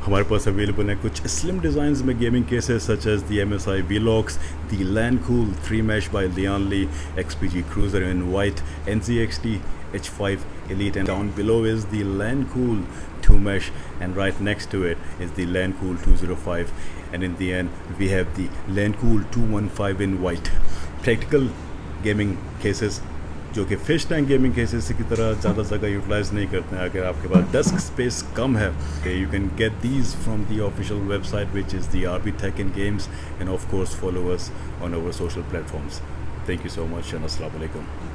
हमारे पास अवेलेबल हैं कुछ स्लिम डिज़ाइंस में gaming cases such as the MSI Velox, the Landcool 3 Mesh by Lian Li, XPG Cruiser in white, NZXT H5 Elite, and down below is the Landcool 2 Mesh, and right next to it is the Landcool 205, and in the end we have the Landcool 215 in white. Practical gaming cases जो कि fish tank gaming cases की तरह ज़्यादा जगह utilise नहीं करते हैं. अगर आपके पास डेस्क स्पेस कम है, you can get these from the official website which is the RB Tech and Games, and of course follow us on our social platforms. Thank you so much and Assalamu alaikum.